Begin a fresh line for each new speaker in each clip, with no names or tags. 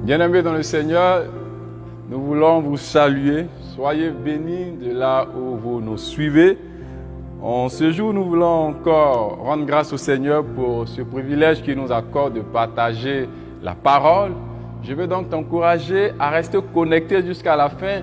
Bien-aimés dans le Seigneur, nous voulons vous saluer. Soyez bénis de là où vous nous suivez. En ce jour, nous voulons encore rendre grâce au Seigneur pour ce privilège qu'il nous accorde de partager la parole. Je veux donc t'encourager à rester connecté jusqu'à la fin,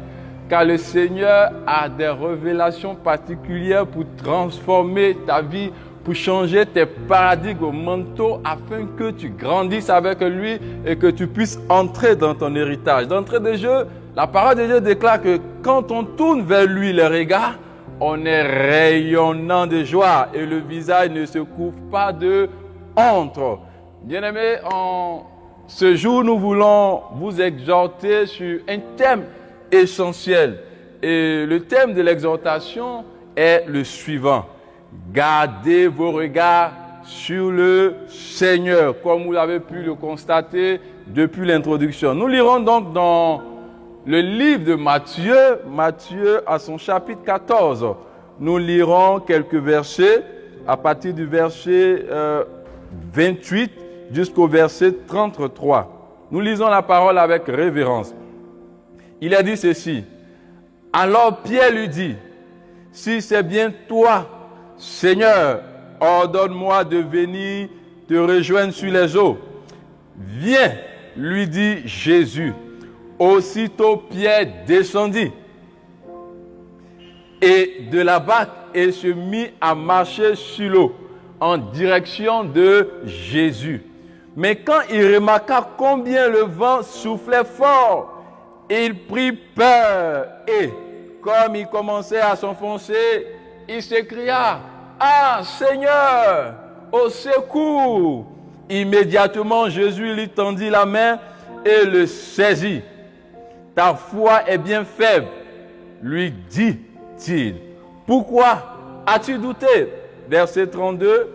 car le Seigneur a des révélations particulières pour transformer ta vie, pour changer tes paradigmes mentaux afin que tu grandisses avec lui et que tu puisses entrer dans ton héritage. D'entrée de jeu, la parole de Dieu déclare que quand on tourne vers lui les regards, on est rayonnant de joie et le visage ne se couvre pas de honte. Bien-aimés, en ce jour, nous voulons vous exhorter sur un thème essentiel. Et le thème de l'exhortation est le suivant. Gardez vos regards sur le Seigneur, comme vous l'avez pu le constater depuis l'introduction. Nous lirons donc dans le livre de Matthieu à son chapitre 14. Nous lirons quelques versets à partir du verset 28 jusqu'au verset 33. Nous lisons la parole avec révérence. Il a dit ceci. Alors Pierre lui dit, « Si c'est bien toi, Seigneur, ordonne-moi de venir te rejoindre sur les eaux. » « Viens, lui dit Jésus. » Aussitôt Pierre descendit et de la barque et se mit à marcher sur l'eau en direction de Jésus. Mais quand il remarqua combien le vent soufflait fort, il prit peur et, comme il commençait à s'enfoncer, il s'écria, « Ah, Seigneur, au secours !» Immédiatement, Jésus lui tendit la main et le saisit. « Ta foi est bien faible, lui dit-il. Pourquoi as-tu douté ?» Verset 32.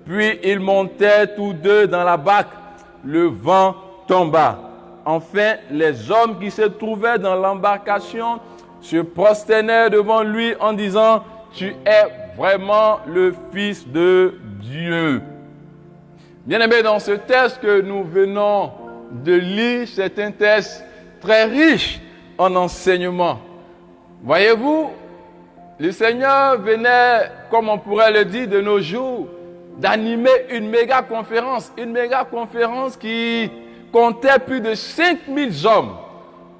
Puis ils montèrent tous deux dans la barque. Le vent tomba. Enfin, les hommes qui se trouvaient dans l'embarcation se prosternèrent devant lui en disant, « Tu es vraiment le Fils de Dieu. » Bien-aimés, dans ce texte que nous venons de lire, c'est un texte très riche en enseignement. Voyez-vous, le Seigneur venait, comme on pourrait le dire de nos jours, d'animer une méga conférence qui comptait plus de 5000 hommes,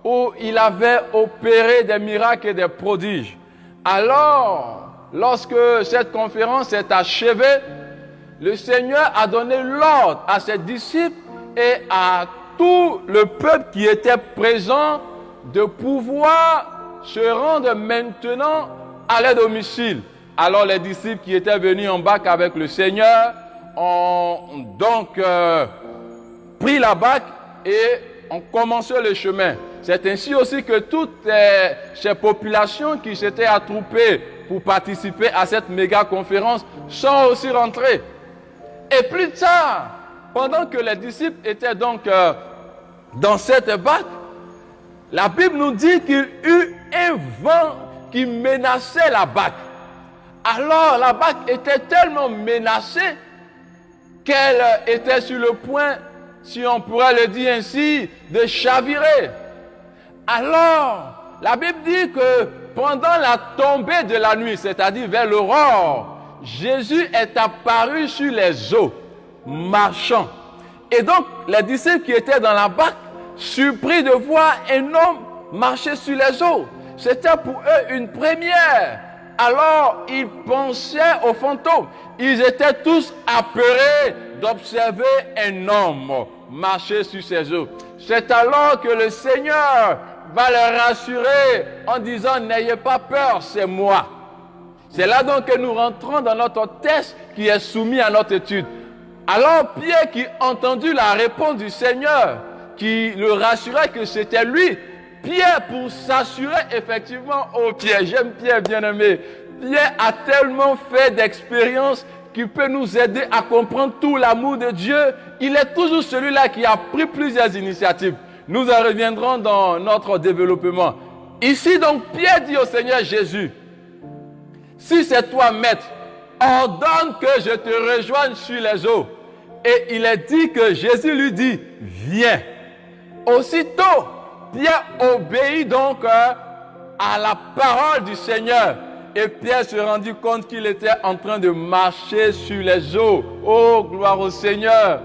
où il avait opéré des miracles et des prodiges. Alors, lorsque cette conférence est achevée, le Seigneur a donné l'ordre à ses disciples et à tout le peuple qui était présent de pouvoir se rendre maintenant à leur domicile. Alors les disciples qui étaient venus en barque avec le Seigneur ont donc pris la barque et ont commencé le chemin. C'est ainsi aussi que toutes ces populations qui s'étaient attroupées pour participer à cette méga conférence sont aussi rentrées. Et plus tard, pendant que les disciples étaient donc dans cette barque, la Bible nous dit qu'il y eut un vent qui menaçait la barque. Alors la barque était tellement menacée qu'elle était sur le point, si on pourrait le dire ainsi, de chavirer. Alors, la Bible dit que pendant la tombée de la nuit, c'est-à-dire vers l'aurore, Jésus est apparu sur les eaux, marchant. Et donc, les disciples qui étaient dans la barque, surpris de voir un homme marcher sur les eaux, c'était pour eux une première. Alors, ils pensaient aux fantômes. Ils étaient tous apeurés d'observer un homme marcher sur ces eaux. C'est alors que le Seigneur va leur rassurer en disant, n'ayez pas peur, c'est moi. C'est là donc que nous rentrons dans notre texte qui est soumis à notre étude. Alors Pierre, qui entendu la réponse du Seigneur, qui le rassurait que c'était lui, Pierre, pour s'assurer effectivement, oh Pierre, j'aime Pierre bien-aimé, Pierre a tellement fait d'expérience qu'il peut nous aider à comprendre tout l'amour de Dieu. Il est toujours celui-là qui a pris plusieurs initiatives. Nous en reviendrons dans notre développement. Ici donc, Pierre dit au Seigneur Jésus, « Si c'est toi, maître, ordonne que je te rejoigne sur les eaux. » Et il est dit que Jésus lui dit, « Viens. » Aussitôt, Pierre obéit donc à la parole du Seigneur. Et Pierre se rendit compte qu'il était en train de marcher sur les eaux. Oh, gloire au Seigneur!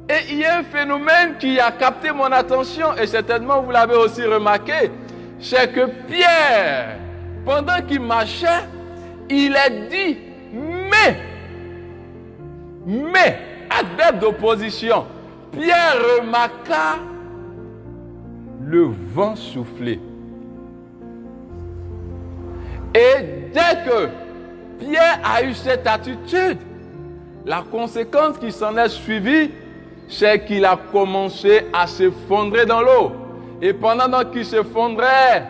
Et il y a un phénomène qui a capté mon attention, et certainement vous l'avez aussi remarqué, c'est que Pierre, pendant qu'il marchait, il a dit mais, adverbe d'opposition. Pierre remarqua le vent souffler. Et dès que Pierre a eu cette attitude, la conséquence qui s'en est suivie, c'est qu'il a commencé à s'effondrer dans l'eau. Et pendant qu'il s'effondrait,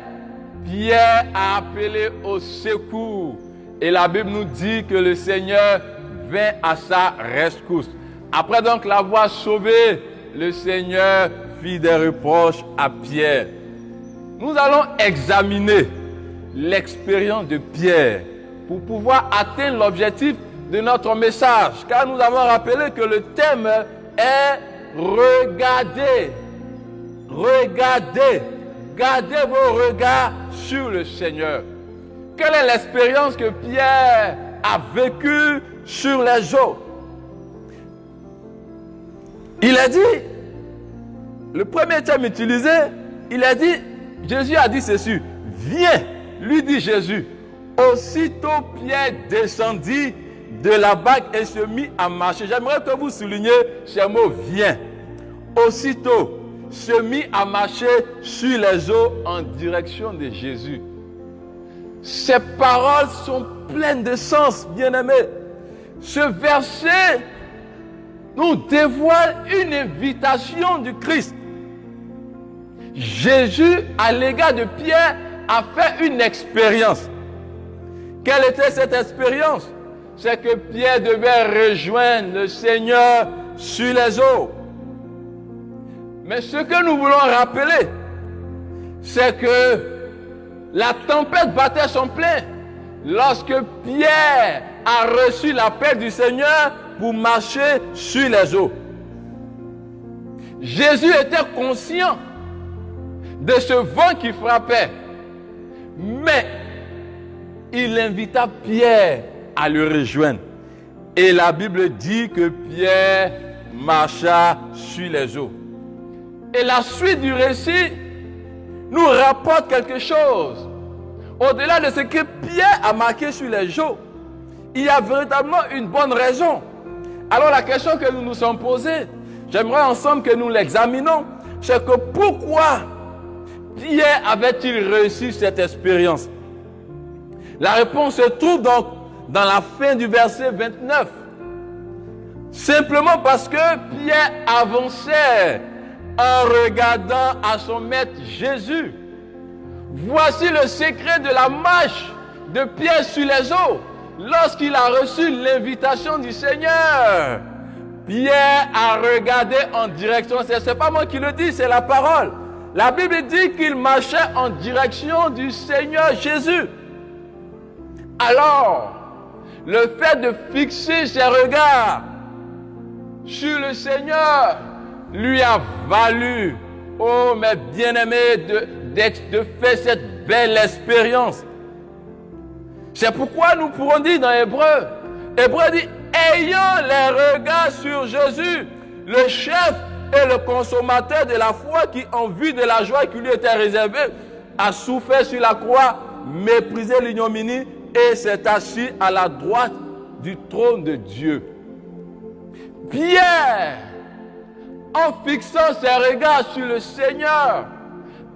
Pierre a appelé au secours. Et la Bible nous dit que le Seigneur vint à sa rescousse. Après donc l'avoir sauvé, le Seigneur fit des reproches à Pierre. Nous allons examiner l'expérience de Pierre pour pouvoir atteindre l'objectif de notre message. Car nous avons rappelé que le thème est regarder. Regardez. Gardez vos regards sur le Seigneur. Quelle est l'expérience que Pierre a vécue sur les eaux? Il a dit, le premier thème utilisé, il a dit, Jésus a dit ceci, viens, lui dit Jésus. Aussitôt Pierre descendit de la barque et se mit à marcher. J'aimerais que vous souligniez ce mot viens. Aussitôt se mit à marcher sur les eaux en direction de Jésus. Ces paroles sont pleines de sens, bien-aimés. Ce verset nous dévoile une invitation du Christ. Jésus, à l'égard de Pierre, a fait une expérience. Quelle était cette expérience? C'est que Pierre devait rejoindre le Seigneur sur les eaux. Mais ce que nous voulons rappeler, c'est que la tempête battait son plein lorsque Pierre a reçu l'appel du Seigneur pour marcher sur les eaux. Jésus était conscient de ce vent qui frappait, mais il invita Pierre à le rejoindre. Et la Bible dit que Pierre marcha sur les eaux. Et la suite du récit nous rapporte quelque chose. Au-delà de ce que Pierre a marqué sur les eaux, il y a véritablement une bonne raison. Alors la question que nous nous sommes posée, j'aimerais ensemble que nous l'examinons, c'est que pourquoi Pierre avait-il réussi cette expérience? La réponse se trouve donc dans la fin du verset 29. Simplement parce que Pierre avançait en regardant à son maître Jésus. Voici le secret de la marche de Pierre sur les eaux lorsqu'il a reçu l'invitation du Seigneur. Pierre a regardé en direction, c'est pas moi qui le dis, c'est la parole. La Bible dit qu'il marchait en direction du Seigneur Jésus. Alors, le fait de fixer ses regards sur le Seigneur lui a valu, oh mes bien-aimés, de faire cette belle expérience. C'est pourquoi nous pourrons dire dans Hébreu dit, ayant les regards sur Jésus, le chef et le consommateur de la foi qui, en vue de la joie qui lui était réservée, a souffert sur la croix, méprisé l'ignominie et s'est assis à la droite du trône de Dieu. Pierre, en fixant ses regards sur le Seigneur,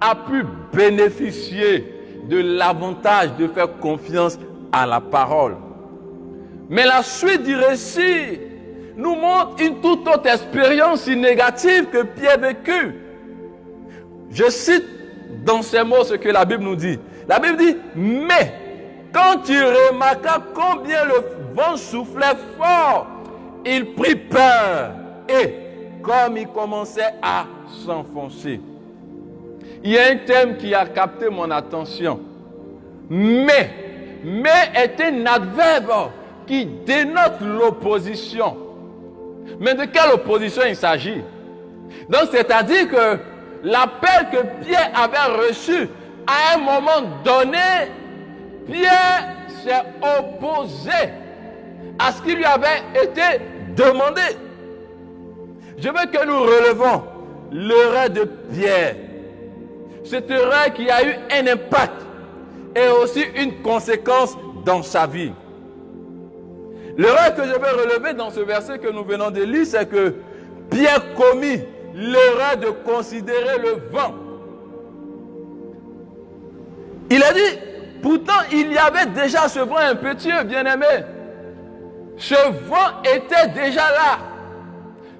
a pu bénéficier de l'avantage de faire confiance à la parole. Mais la suite du récit nous montre une toute autre expérience négative que Pierre vécut. Je cite dans ces mots ce que la Bible nous dit. La Bible dit, mais quand il remarqua combien le vent soufflait fort, il prit peur et comme il commençait à s'enfoncer. Il y a un thème qui a capté mon attention. Mais est un adverbe qui dénote l'opposition. Mais de quelle opposition il s'agit? Donc, c'est-à-dire que l'appel que Pierre avait reçu à un moment donné, Pierre s'est opposé à ce qui lui avait été demandé. Je veux que nous relevons l'erreur de Pierre. Cette erreur qui a eu un impact et aussi une conséquence dans sa vie. L'erreur que je veux relever dans ce verset que nous venons de lire, c'est que Pierre commit l'erreur de considérer le vent. Il a dit, pourtant il y avait déjà ce vent impétueux, bien-aimé. Ce vent était déjà là.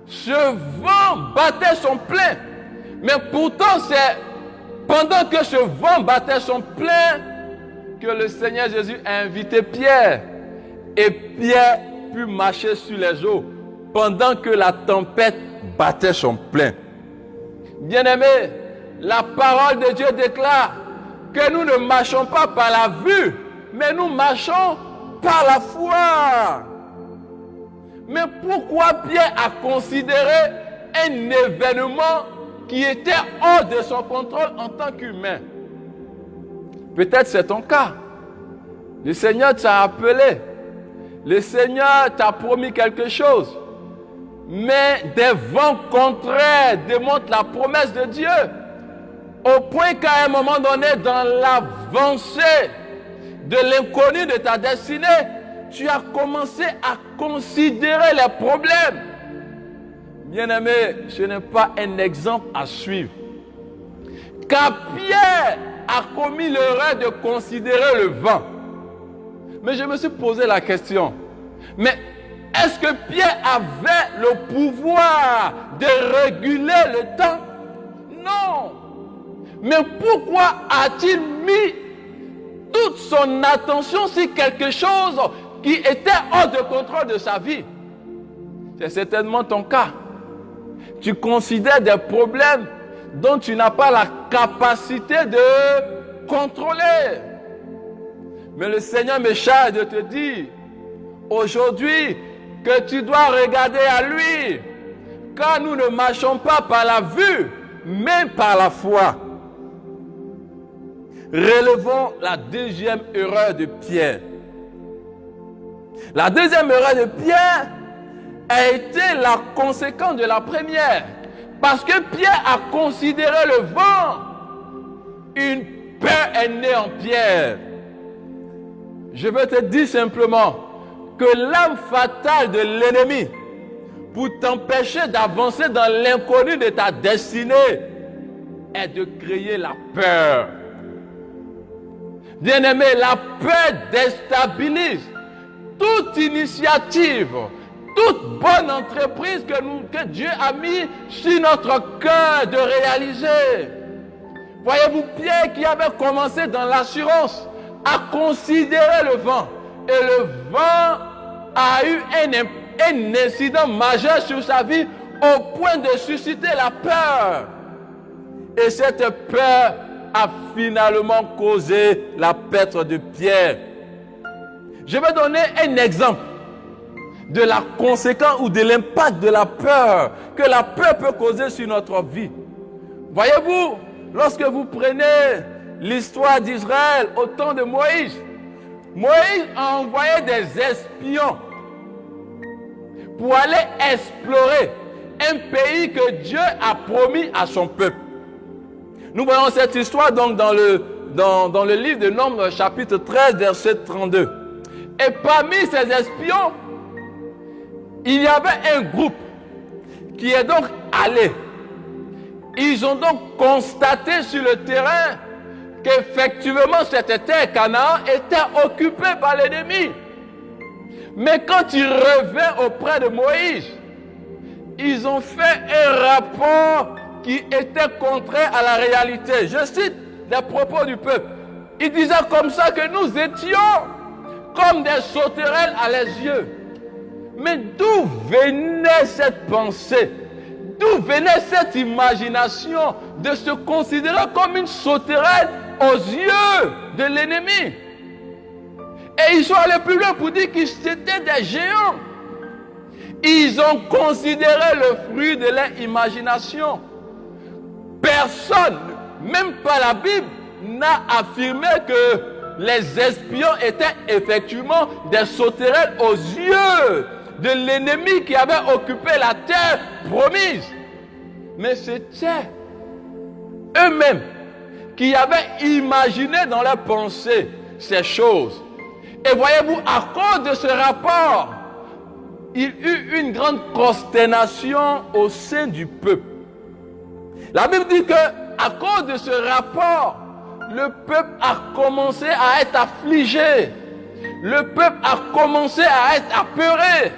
Ce vent battait son plein. Mais pourtant c'est pendant que ce vent battait son plein que le Seigneur Jésus a invité Pierre. Et Pierre put marcher sur les eaux pendant que la tempête battait son plein. Bien-aimés, la parole de Dieu déclare que nous ne marchons pas par la vue, mais nous marchons par la foi. Mais pourquoi Pierre a considéré un événement qui était hors de son contrôle en tant qu'humain? Peut-être c'est ton cas. Le Seigneur t'a appelé. Le Seigneur t'a promis quelque chose. Mais des vents contraires démontrent la promesse de Dieu. Au point qu'à un moment donné, dans l'avancée de l'inconnu de ta destinée, tu as commencé à considérer les problèmes. Bien-aimé, ce n'est pas un exemple à suivre. Car Pierre a commis l'erreur de considérer le vent. Mais je me suis posé la question, mais est-ce que Pierre avait le pouvoir de réguler le temps? Non. Mais pourquoi a-t-il mis toute son attention sur quelque chose qui était hors de contrôle de sa vie? C'est certainement ton cas. Tu considères des problèmes dont tu n'as pas la capacité de contrôler. Mais le Seigneur me charge de te dire aujourd'hui que tu dois regarder à lui, car nous ne marchons pas par la vue, mais par la foi. Relevons la deuxième erreur de Pierre. La deuxième erreur de Pierre a été la conséquence de la première. Parce que Pierre a considéré le vent, une peur est née en Pierre. Je veux te dire simplement que l'âme fatale de l'ennemi pour t'empêcher d'avancer dans l'inconnu de ta destinée est de créer la peur. Bien-aimé, la peur déstabilise toute initiative, toute bonne entreprise que Dieu a mis sur notre cœur de réaliser. Voyez-vous, Pierre qui avait commencé dans l'assurance a considéré le vent. Et le vent a eu un incident majeur sur sa vie au point de susciter la peur. Et cette peur a finalement causé la perte de Pierre. Je vais donner un exemple de la conséquence ou de l'impact de la peur que la peur peut causer sur notre vie. Voyez-vous, lorsque vous prenez l'histoire d'Israël au temps de Moïse, Moïse a envoyé des espions pour aller explorer un pays que Dieu a promis à son peuple. Nous voyons cette histoire donc dans le livre de Nombres, chapitre 13, verset 32. Et parmi ces espions, il y avait un groupe qui est donc allé. Ils ont donc constaté sur le terrain qu'effectivement cette terre Canaan était occupée par l'ennemi. Mais quand ils revinrent auprès de Moïse, ils ont fait un rapport qui était contraire à la réalité. Je cite les propos du peuple. Ils disaient comme ça que nous étions comme des sauterelles à les yeux. Mais d'où venait cette pensée? D'où venait cette imagination de se considérer comme une sauterelle aux yeux de l'ennemi? Et ils sont allés plus loin pour dire qu'ils étaient des géants. Ils ont considéré le fruit de leur imagination. Personne, même pas la Bible, n'a affirmé que les espions étaient effectivement des sauterelles aux yeux de l'ennemi qui avait occupé la terre promise. Mais c'était eux-mêmes qui avaient imaginé dans leurs pensées ces choses. Et voyez-vous, à cause de ce rapport, il y eut une grande consternation au sein du peuple. La Bible dit que à cause de ce rapport, le peuple a commencé à être affligé. Le peuple a commencé à être apeuré.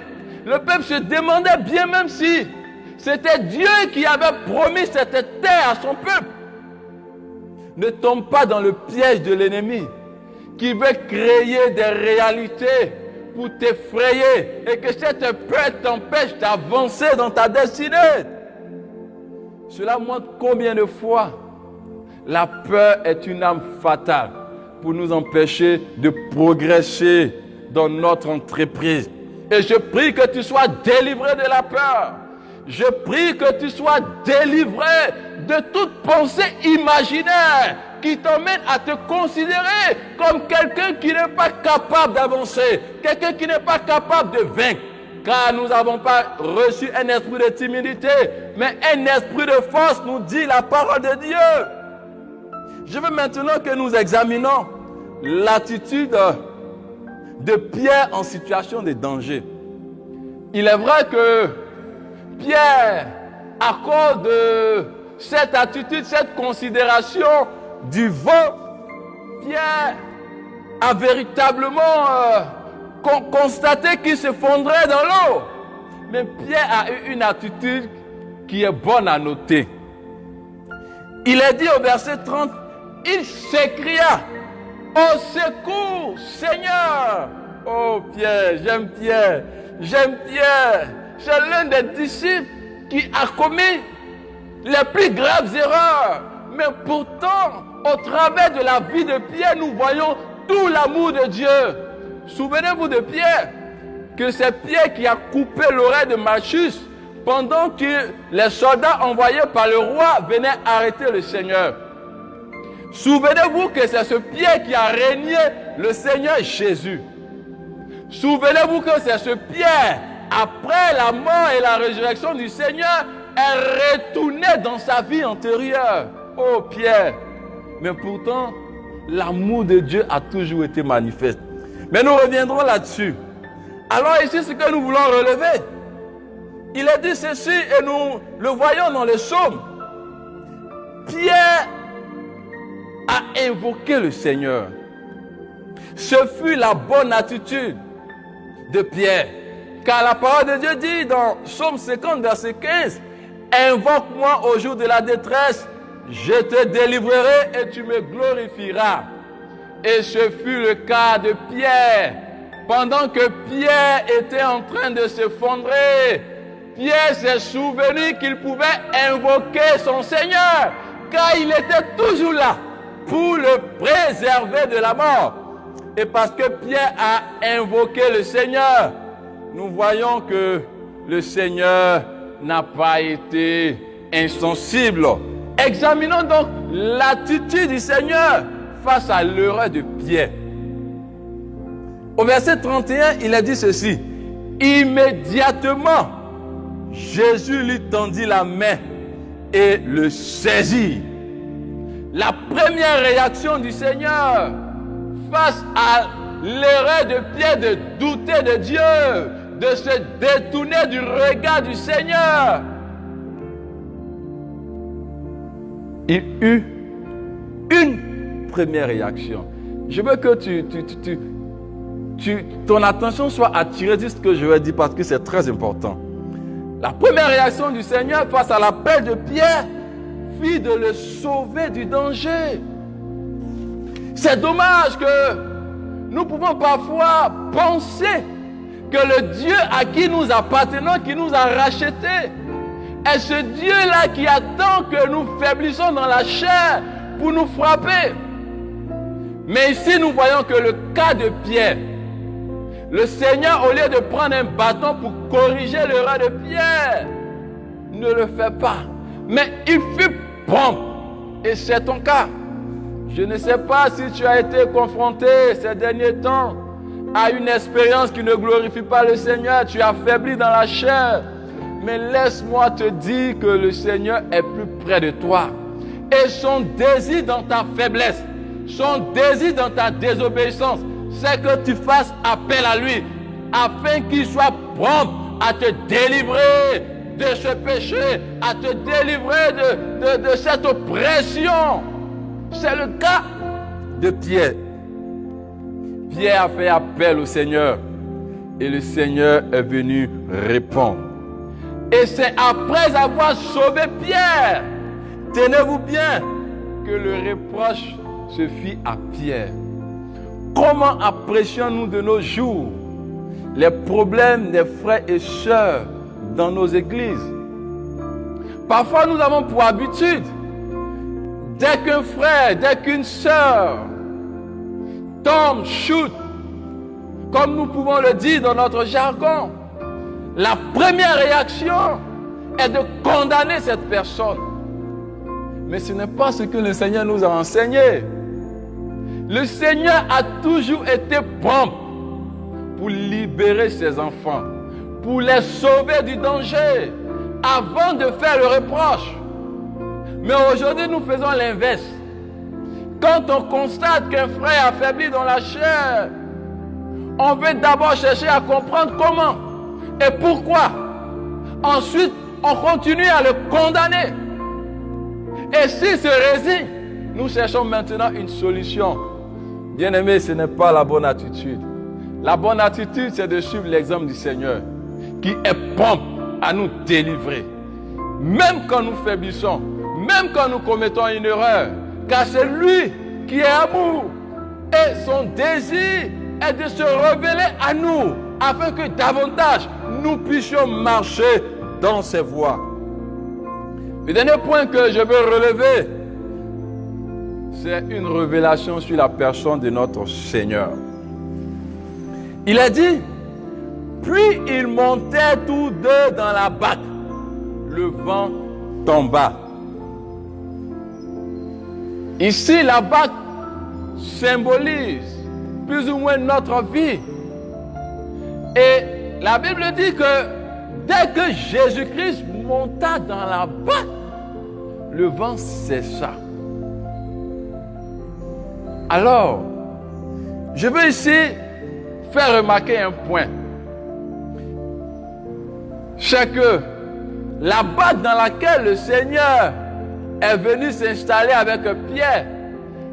Le peuple se demandait bien même si c'était Dieu qui avait promis cette terre à son peuple. Ne tombe pas dans le piège de l'ennemi qui veut créer des réalités pour t'effrayer et que cette peur t'empêche d'avancer dans ta destinée. Cela montre combien de fois la peur est une arme fatale pour nous empêcher de progresser dans notre entreprise. Et je prie que tu sois délivré de la peur. Je prie que tu sois délivré de toute pensée imaginaire qui t'emmène à te considérer comme quelqu'un qui n'est pas capable d'avancer, quelqu'un qui n'est pas capable de vaincre. Car nous n'avons pas reçu un esprit de timidité, mais un esprit de force, nous dit la parole de Dieu. Je veux maintenant que nous examinons l'attitude de Pierre en situation de danger. Il est vrai que Pierre, à cause de cette attitude, cette considération du vent, Pierre a véritablement constaté qu'il s'effondrait dans l'eau. Mais Pierre a eu une attitude qui est bonne à noter. Il est dit au verset 30, il s'écria, au secours, Seigneur. Oh Pierre, j'aime Pierre, j'aime Pierre. C'est l'un des disciples qui a commis les plus graves erreurs. Mais pourtant, au travers de la vie de Pierre, nous voyons tout l'amour de Dieu. Souvenez-vous de Pierre, que c'est Pierre qui a coupé l'oreille de Malchus pendant que les soldats envoyés par le roi venaient arrêter le Seigneur. Souvenez-vous que c'est ce Pierre qui a régné le Seigneur Jésus. Souvenez-vous que c'est ce Pierre, après la mort et la résurrection du Seigneur, est retourné dans sa vie antérieure. Oh Pierre! Mais pourtant, l'amour de Dieu a toujours été manifeste. Mais nous reviendrons là-dessus. Alors ici, ce que nous voulons relever, il est dit ceci et nous le voyons dans les psaumes. Pierre a invoqué le Seigneur. Ce fut la bonne attitude de Pierre. Car la parole de Dieu dit dans Psaume 50, verset 15, « Invoque-moi au jour de la détresse, je te délivrerai et tu me glorifieras. » Et ce fut le cas de Pierre. Pendant que Pierre était en train de s'effondrer, Pierre s'est souvenu qu'il pouvait invoquer son Seigneur, car il était toujours là pour le préserver de la mort. Et parce que Pierre a invoqué le Seigneur, nous voyons que le Seigneur n'a pas été insensible. Examinons donc l'attitude du Seigneur face à l'erreur de Pierre. Au verset 31, il a dit ceci. Immédiatement, Jésus lui tendit la main et le saisit. La première réaction du Seigneur face à l'erreur de Pierre de douter de Dieu, de se détourner du regard du Seigneur, il eut une première réaction. Je veux que ton attention soit attirée de ce que je vais dire parce que c'est très important. La première réaction du Seigneur face à l'appel de Pierre fut de le sauver du danger. C'est dommage que nous pouvons parfois penser que le Dieu à qui nous appartenons, qui nous a rachetés, est ce Dieu-là qui attend que nous faiblissions dans la chair pour nous frapper. Mais ici, nous voyons que le cas de Pierre, Le Seigneur, au lieu de prendre un bâton pour corriger l'erreur de Pierre, ne le fait pas. Mais il fut prompt. Et c'est ton cas. Je ne sais pas si tu as été confronté ces derniers temps à une expérience qui ne glorifie pas le Seigneur. Tu es affaibli dans la chair. Mais laisse-moi te dire que le Seigneur est plus près de toi. Et son désir dans ta faiblesse, son désir dans ta désobéissance, c'est que tu fasses appel à lui, afin qu'il soit prompt à te délivrer de ce péché, à te délivrer de cette oppression. C'est le cas de Pierre. Pierre a fait appel au Seigneur et le Seigneur est venu répondre. Et c'est après avoir sauvé Pierre, tenez-vous bien, que le reproche se fit à Pierre. Comment apprécions-nous de nos jours les problèmes des frères et sœurs dans nos églises? Parfois nous avons pour habitude, dès qu'un frère, dès qu'une sœur tombe, chute, comme nous pouvons le dire dans notre jargon, la première réaction est de condamner cette personne. Mais ce n'est pas ce que le Seigneur nous a enseigné. Le Seigneur a toujours été prompt pour libérer ses enfants, pour les sauver du danger, avant de faire le reproche. Mais aujourd'hui, nous faisons l'inverse. Quand on constate qu'un frère est affaibli dans la chair, on veut d'abord chercher à comprendre comment et pourquoi. Ensuite, on continue à le condamner. Et s'il se résigne, nous cherchons maintenant une solution. Bien-aimé, ce n'est pas la bonne attitude. La bonne attitude, c'est de suivre l'exemple du Seigneur, qui est prompt à nous délivrer. Même quand nous faiblissons, même quand nous commettons une erreur, car c'est lui qui est amour. Et son désir est de se révéler à nous, afin que davantage nous puissions marcher dans ses voies. Le dernier point que je veux relever, c'est une révélation sur la personne de notre Seigneur. Il a dit, puis ils montaient tous deux dans la barque. Le vent tomba. Ici, la barque symbolise plus ou moins notre vie. Et la Bible dit que dès que Jésus-Christ monta dans la barque, le vent cessa. Alors, je veux ici faire remarquer un point. C'est que la barque dans laquelle le Seigneur est venu s'installer avec Pierre,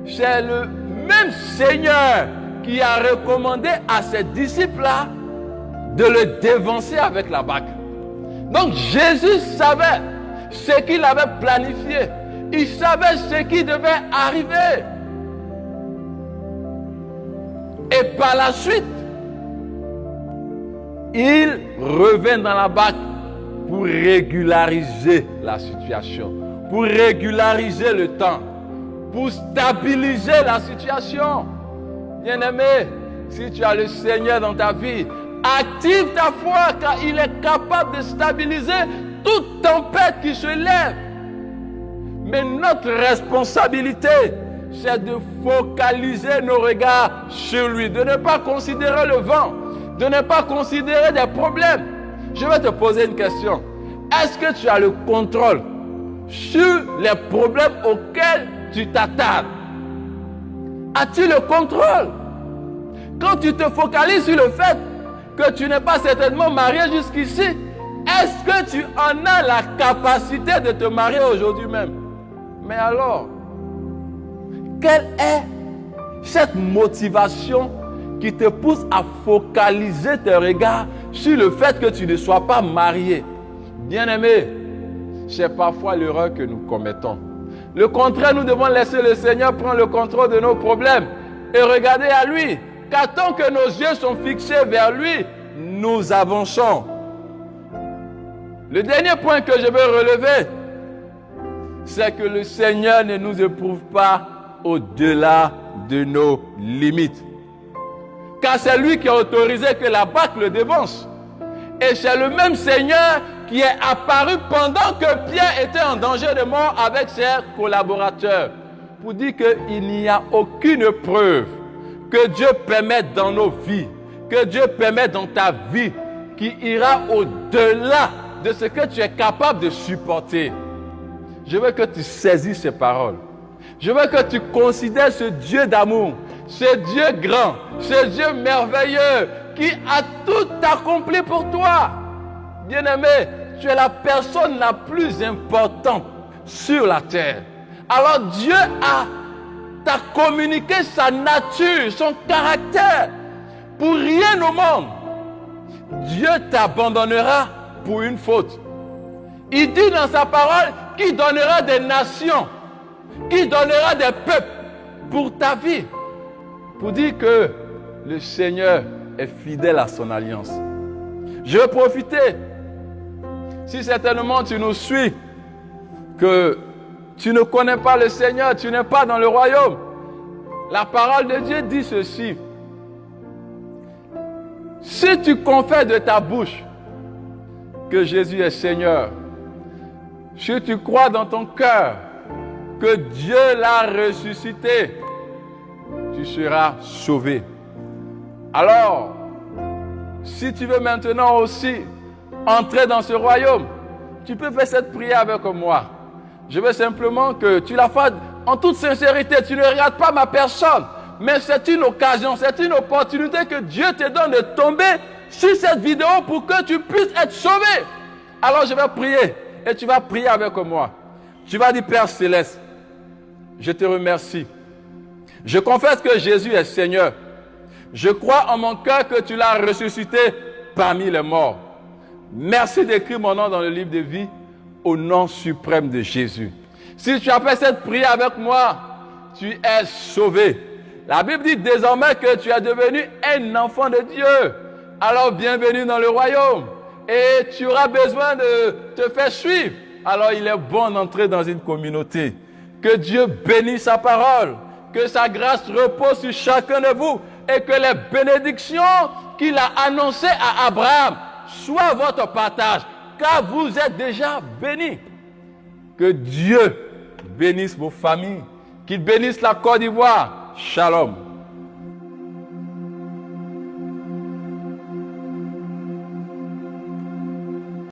c'est le même Seigneur qui a recommandé à ses disciples-là de le dévancer avec la barque. Donc Jésus savait ce qu'il avait planifié. Il savait ce qui devait arriver. Et par la suite, il revint dans la barque pour régulariser la situation, pour régulariser le temps, pour stabiliser la situation. Bien-aimé, si tu as le Seigneur dans ta vie, active ta foi car il est capable de stabiliser toute tempête qui se lève. Mais notre responsabilité, c'est de focaliser nos regards sur lui, de ne pas considérer le vent, de ne pas considérer des problèmes. Je vais te poser une question. Est-ce que tu as le contrôle sur les problèmes auxquels tu t'attardes? As-tu le contrôle? Quand tu te focalises sur le fait que tu n'es pas certainement marié jusqu'ici, est-ce que tu en as la capacité de te marier aujourd'hui même? Mais alors, quelle est cette motivation qui te pousse à focaliser tes regards sur le fait que tu ne sois pas marié? Bien-aimé, c'est parfois l'erreur que nous commettons. Le contraire, nous devons laisser le Seigneur prendre le contrôle de nos problèmes et regarder à lui. Car tant que nos yeux sont fixés vers lui, nous avançons. Le dernier point que je veux relever, c'est que le Seigneur ne nous éprouve pas au-delà de nos limites. car c'est lui qui a autorisé que la barque le dévance. Et c'est le même Seigneur qui est apparu pendant que Pierre était en danger de mort avec ses collaborateurs, pour dire qu'il n'y a aucune preuve que Dieu permette dans nos vies, que Dieu permette dans ta vie, qui ira au-delà de ce que tu es capable de supporter. Je veux que tu saisisses ces paroles. Je veux que tu considères ce Dieu d'amour, ce Dieu grand, ce Dieu merveilleux qui a tout accompli pour toi. Bien-aimé, tu es la personne la plus importante sur la terre. Alors Dieu t'a communiqué sa nature, son caractère. Pour rien au monde, Dieu t'abandonnera pour une faute. Il dit dans sa parole qu'il donnera des nations, qu'il donnera des peuples pour ta vie. Pour dire que le Seigneur est fidèle à son alliance. Je veux profiter, si certainement tu nous suis, que tu ne connais pas le Seigneur, tu n'es pas dans le royaume. La parole de Dieu dit ceci. Si tu confesses de ta bouche que Jésus est Seigneur, si tu crois dans ton cœur que Dieu l'a ressuscité, tu seras sauvé. Alors, si tu veux maintenant aussi entrer dans ce royaume, tu peux faire cette prière avec moi. Je veux simplement que tu la fasses en toute sincérité. Tu ne regardes pas ma personne, mais c'est une occasion, c'est une opportunité que Dieu te donne de tomber sur cette vidéo pour que tu puisses être sauvé. Alors je vais prier et tu vas prier avec moi. Tu vas dire, Père Céleste, je te remercie. Je confesse que Jésus est Seigneur. Je crois en mon cœur que tu l'as ressuscité parmi les morts. Merci d'écrire mon nom dans le livre de vie au nom suprême de Jésus. Si tu as fait cette prière avec moi, tu es sauvé. La Bible dit désormais que tu es devenu un enfant de Dieu. Alors bienvenue dans le royaume. Et tu auras besoin de te faire suivre. Alors il est bon d'entrer dans une communauté. Que Dieu bénisse sa parole. Que sa grâce repose sur chacun de vous. Et que les bénédictions qu'il a annoncées à Abraham soient votre partage. Car vous êtes déjà bénis. Que Dieu bénisse vos familles. Qu'il bénisse la Côte d'Ivoire. Shalom.